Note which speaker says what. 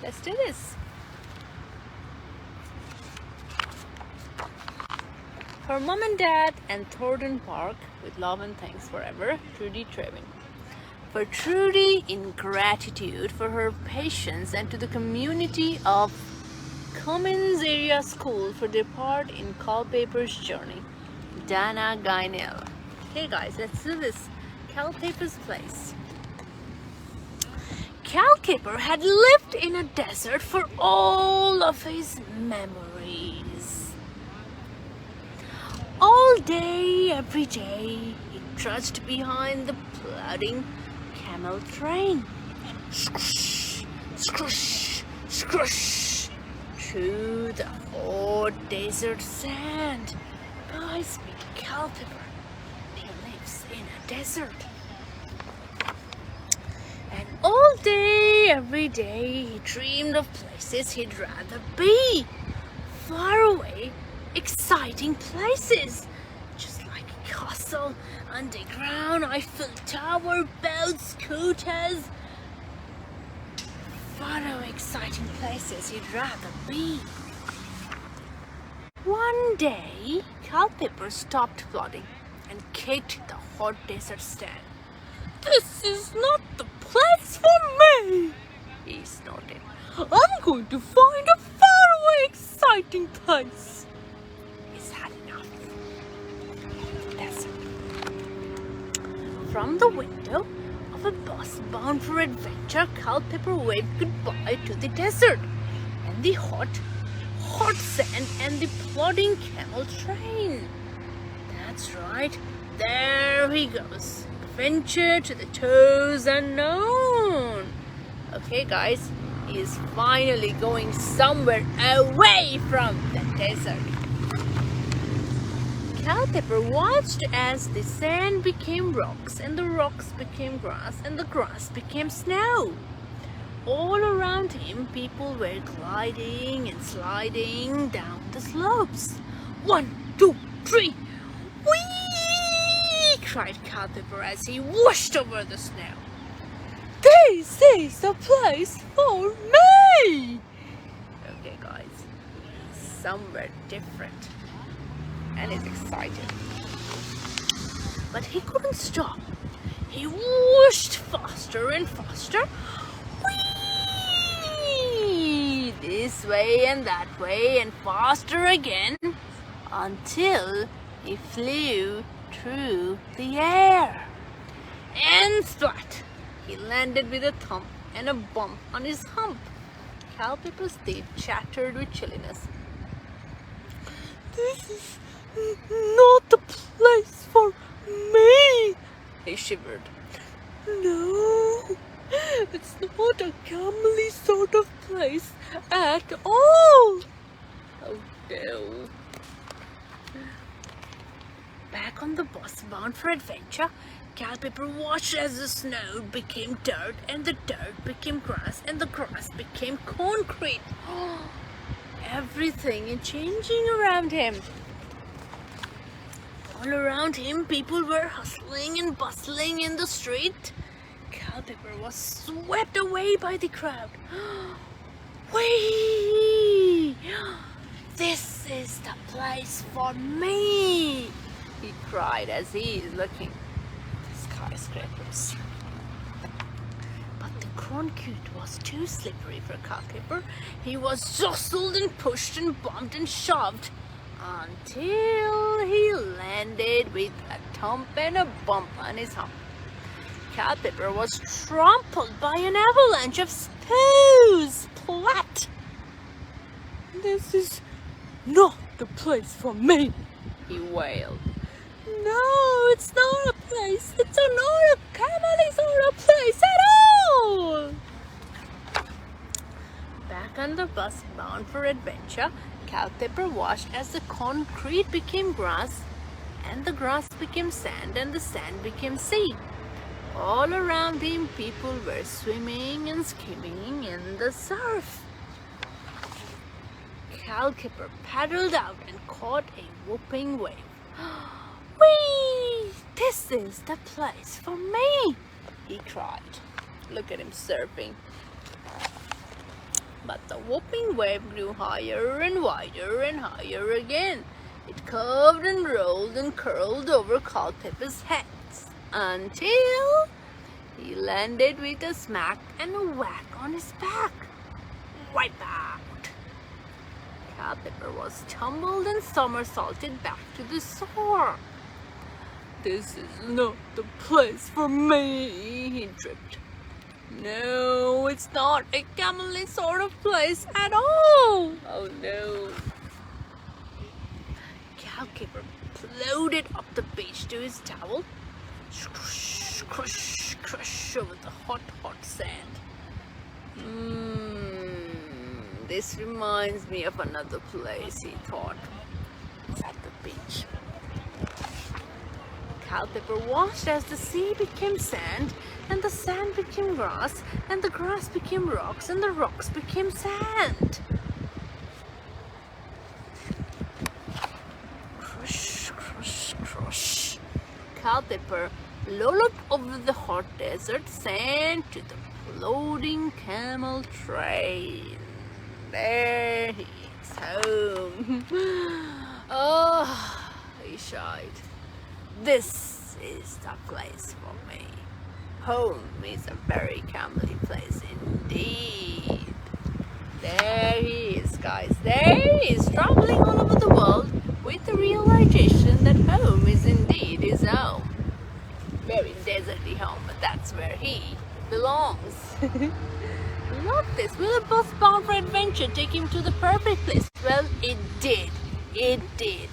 Speaker 1: Let's do this. For Mom and Dad and Thornton Park, with love and thanks forever, Trudie Trewin. For Trudie, in gratitude for her patience, and to the community of Cummins Area School for their part in Calpepper's journey, Donna, Gynell. Okay guys, let's do this. Calpepper's place. Calpepper had lived in a desert for all of his memories. All day, every day, he trudged behind the plodding camel train. Scroosh, scroosh, scroosh, through the hot desert sand. Boys meet Calpepper. He lives in a desert. And all day, every day, he dreamed of places he'd rather be. Far away, exciting places. Just like a castle, underground, Eiffel Tower, belt scooters. Far away, exciting places he'd rather be. One day, Calpepper stopped plodding and kicked the hot desert stand. "This is not the place for me," he snorted. "I'm going to find a faraway, exciting place." He's had enough. Desert. From the window of a bus bound for adventure, Calpepper waved goodbye to the desert and the hot sand and the plodding camel train. That's right, there he goes. Adventure to the toes unknown. Okay guys, he is finally going somewhere away from the desert. Calpepper watched as the sand became rocks and the rocks became grass and the grass became snow. All around him, people were gliding and sliding down the slopes. 1, 2, 3, whee! Cried Calpepper as he whooshed over the snow. "This is the place for me!" Okay guys, he's somewhere different and is excited. But he couldn't stop. He whooshed faster and faster. Whee! This way and that way and faster again until he flew through the air. And splat! He landed with a thump and a bump on his hump. Calpepper's teeth chattered with chilliness. "This is not the place for me," he shivered. "No, it's not a camely sort of place at all." Oh no. Back on the bus bound for adventure, Calpepper watched as the snow became dirt and the dirt became grass and the grass became concrete. Everything is changing around him. All around him, people were hustling and bustling in the street. Calpepper was swept away by the crowd. "Whee! This is the place for me!" he cried as he is looking at the skyscrapers. But the concrete was too slippery for Calpepper. He was jostled and pushed and bumped and shoved until he landed with a thump and a bump on his hump. Calpepper was trampled by an avalanche of spools. Splat! "This is not the place for me," he wailed. "No, it's not a place. It's not a camel sort of place at all." Back on the bus bound for adventure, Calpepper watched as the concrete became grass and the grass became sand and the sand became sea. All around him, people were swimming and skimming in the surf. Calpepper paddled out and caught a whooping wave. "Whee! This is the place for me!" he cried. Look at him surfing. But the whooping wave grew higher and wider and higher again. It curved and rolled and curled over Calpepper's head until he landed with a smack and a whack on his back. Wipe out! Calpepper was tumbled and somersaulted back to the shore. "This is not the place for me," he dripped. "No, it's not a camelly sort of place at all." Oh no. Calpepper floated up the beach to his towel. Crush, crush, crush over the hot, hot sand. This reminds me of another place, he thought. It's at the beach. Calpepper watched as the sea became sand, and the sand became grass, and the grass became rocks, and the rocks became sand. Crush, crush, crush. Calpepper lolloped over the hot desert sand to the plodding camel train. There he is, home. Oh, he sighed. This is the place for me. Home is a very camelly place indeed. There he is, guys. There he is, traveling all over the world with the realization that home is indeed his home. Very deserty home, but that's where he belongs. Not this. Will a bus bound for adventure take him to the perfect place? Well, it did. It did.